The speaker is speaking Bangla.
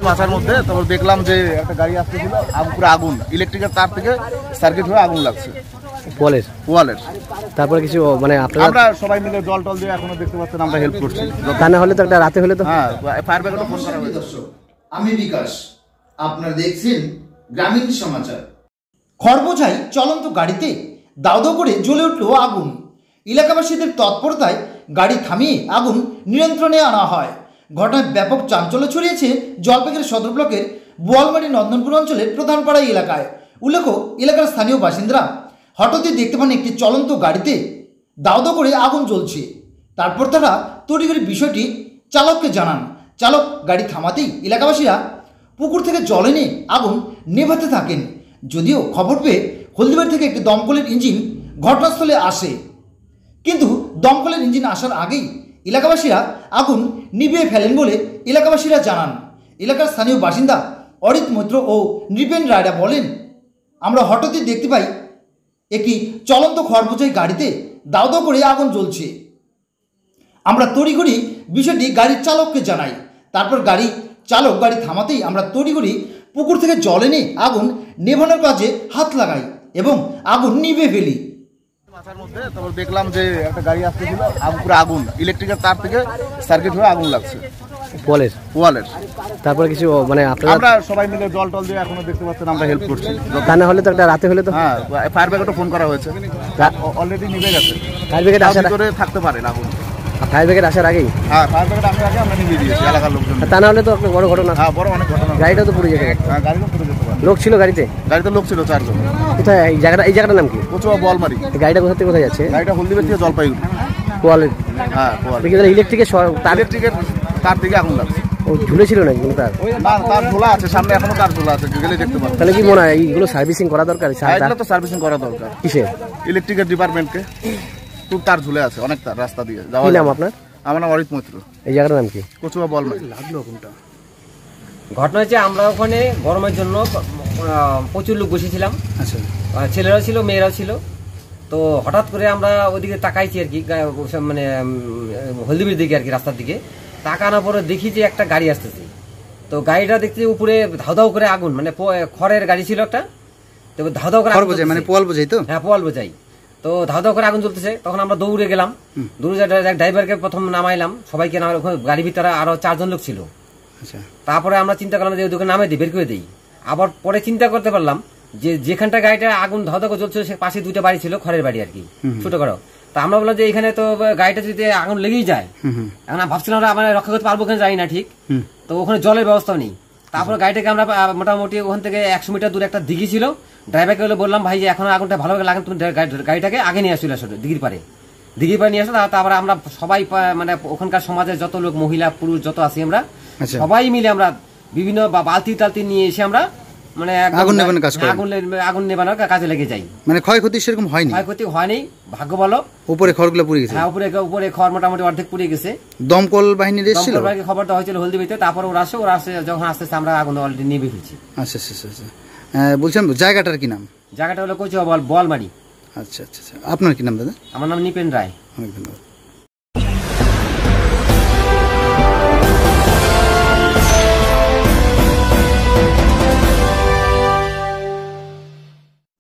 বাসার মধ্যে তারপর দেখলাম যে একটা গাড়ি আসতেছিল, পুরো আগুন, ইলেকট্রিকের তার থেকে সার্কিট হয়ে আগুন লাগছে ওয়ালের। তারপরে কিছু মানে আমরা সবাই মিলে জল টল দিয়ে এখনো দেখতে পাচ্ছেন আমরা হেল্প করছি। তা না হলে তো একটা রাতে হলে তো হ্যাঁ, ফায়ার ব্রিগেডে ফোন করা হয়েছে। দর্শক, আমি বিকাশ, আপনারা দেখছেন গ্রামীণ সমাচার। খড়বোঝাই চলন্ত গাড়িতে দাউ দাউ করে জ্বলে উঠল আগুন। এলাকাবাসীদের তৎপরতায় গাড়ি থামিয়ে আগুন নিয়ন্ত্রণে আনা হয়। ঘটনায় ব্যাপক চাঞ্চল্য ছড়িয়েছে জলপাইগুড়ি সদর ব্লকের বোয়ালমারি নন্দনপুর অঞ্চলের প্রধানপাড়া এলাকায়। উল্লেখ্য, এলাকার স্থানীয় বাসিন্দারা হঠাৎই দেখতে পান একটি চলন্ত গাড়িতে দাউ দাউ করে আগুন জ্বলছে। তারপর তারা তড়িঘড়ি বিষয়টি চালককে জানান। চালক গাড়ি থামাতেই এলাকাবাসীরা পুকুর থেকে জল এনে আগুন নেভাতে থাকেন। যদিও খবর পেয়ে হলদিবাড়ি থেকে একটি দমকলের ইঞ্জিন ঘটনাস্থলে আসে, কিন্তু দমকলের ইঞ্জিন আসার আগেই এলাকাবাসীরা আগুন নিভিয়ে ফেলেন বলে এলাকাবাসীরা জানান। এলাকার স্থানীয় বাসিন্দা অরিত মৈত্র ও নৃপেন রায়রা বলেন, আমরা হঠাৎই দেখতে পাই একটি চলন্ত খড়বোঝাই গাড়িতে দাউ দাউ করে আগুন জ্বলছে। আমরা তড়িঘড়ি বিষয়টি গাড়ির চালককে জানাই। তারপর চালক গাড়ি থামাতেই আমরা তড়িঘড়ি পুকুর থেকে জল এনে আগুন নেভানোর কাজে হাত লাগাই এবং আগুন নিভে ফেলি। বাসার মধ্যে তারপর দেখলাম যে একটা গাড়ি আসতেছিল, পুরো আগুন, ইলেকট্রিকের তার থেকে সার্কিট হয়ে আগুন লাগছে ওয়ালের। তারপরে কিছু মানে আমরা সবাই মিলে জল টল দিয়ে এখনো দেখতে পাচ্ছেন আমরা হেল্প করছি। তা না হলে তো একটা রাতে হলে তো হ্যাঁ, ফায়ার ব্রিগেডে ফোন করা হয়েছে, অলরেডি নিভে গেছে। ফায়ার ব্রিগেড আসার ভিতরে থাকতে পারে আগুন। ফায়ার ব্রিগেড আসার আগেই? হ্যাঁ, ফায়ার ব্রিগেড আসার আগে আমরা নিভিয়ে দিয়েছি এলাকার লোকজন। তা না হলে তো একটা বড় ঘটনা। হ্যাঁ, বড় অনেক ঘটনা। গাড়িটা তো পুড়ে যেতে পারে। হ্যাঁ, গাড়িটা পুড়ে যেতে পারে। লোক ছিল গাড়িতে? গাড়িতে লোক ছিল 4 জন। কোথায় এই জায়গাটার নাম কি? কচুয়া বোয়ালমারি। গাড়িটা কোথা থেকে কোথায় যাচ্ছে? গাড়িটা হলদিবাড়ি থেকে জলপাইগুড়ি। হ্যাঁ, ইলেকট্রিকের তার থেকে আগুন লাগছে। ও ঝুলেছিল নাকি কোনো তার? না, তার ঝোলা আছে, সামনে এখনো তার ঝোলা আছে, গেলে দেখতে পাবেন। তাহলে কি মনে হয় এইগুলো সার্ভিসিং করা দরকার? এগুলো তো সার্ভিসিং করা দরকার। কিসে? ইলেকট্রিকের ডিপার্টমেন্টকে। খুব তার ঝুলে আছে, অনেক তার রাস্তা দিয়ে যাওয়া। কি নাম আপনার? আমার নাম অরিত মৈত্র। এই জায়গাটার নাম কি? কচুয়া বোয়ালমারি। লাগলো কোনটা? ঘটনা হচ্ছে আমরা ওখানে গরমের জন্য প্রচুর লোক বসেছিলাম। আচ্ছা, ছেলেরাও ছিল, মেয়েরাও ছিল। তো হঠাৎ করে আমরা ওইদিকে তাকাইছি আর কি, মানে হলদিবাড়ির দিকে আর কি, রাস্তার দিকে তাকানোর পরে দেখি যে একটা গাড়ি আসতেছে। তো গাড়িটা দেখছি উপরে ধাউ ধাউ করে আগুন, মানে খড়ের গাড়ি ছিল একটা। তো ধাউ ধাউ করে আগুন, মানে পোয়াল বোঝাই তো? হ্যাঁ, পোয়াল বোঝাই। তো ধাউ ধাউ করে আগুন জ্বলতেছে। তখন আমরা দৌড়ে গেলাম, ড্রাইভারকে প্রথম নামাইলাম, সবাইকে গাড়ির ভিতরে আরো 4 জন লোক ছিল। তারপরে আমরা চিন্তা করলাম যে ওদেরকে নামে দিই, বের করে দিই। আবার পরে চিন্তা করতে পারলাম যে যেখানটা গাড়িটা আগুন ধাউ ধাউ করে জ্বলছিল সে পাশে 2টা বাড়ি ছিল, খড়ের বাড়ি আর কি, ছোট করো। তা আমরা বললাম যে এখানে তো গাড়িটা যদি আগুন লেগেই যায়, এখন ভাবছিলাম আমরা রক্ষা করতে পারবো, ওখানে যাই না ঠিক। তো ওখানে জলের ব্যবস্থা নেই। তারপরে গাড়িটাকে আমরা মোটামুটি ওখান থেকে 100 মিটার দূরে একটা দিঘি ছিল, ড্রাইভারকে বললাম ভাই এখন আগুনটা ভালোভাবে লাগান, তুমি গাড়িটাকে আগে নিয়ে আসলে দিঘির পারে নিয়ে আসো। তারপরে আমরা সবাই মানে ওখানকার সমাজের যত লোক, মহিলা পুরুষ যত আছি আমরা সবাই মিলে আমরা বিভিন্ন বালতি টালতি নিয়ে এসে আমরা মানে আগুন নেবানোর কাজে লেগে যাই। মানে ক্ষয়ক্ষতি সেরকম হয়নি? ক্ষয়ক্ষতি হয়নি, ভাগ্য ভালো। উপরে খড়গুলো পুড়ে গেছে? হ্যাঁ, উপরে খড় মোটামুটি অর্ধেক পুড়ে গেছে। দমকল বাহিনী এসেছিল? খবর দেওয়া হয়েছিল হলদিবাড়িতে। তারপর ওরা আসে, যখন আসতে আমরা আগুন অলরেডি নিভে ফেলছি। আচ্ছা, বলছিলাম জায়গাটার কি নাম? জায়গাটা হলো কচুয়া বোয়ালমারি। আচ্ছা, আপনার কি নাম দাদা? আমার নাম নৃপেন রায়। অনেক ধন্যবাদ।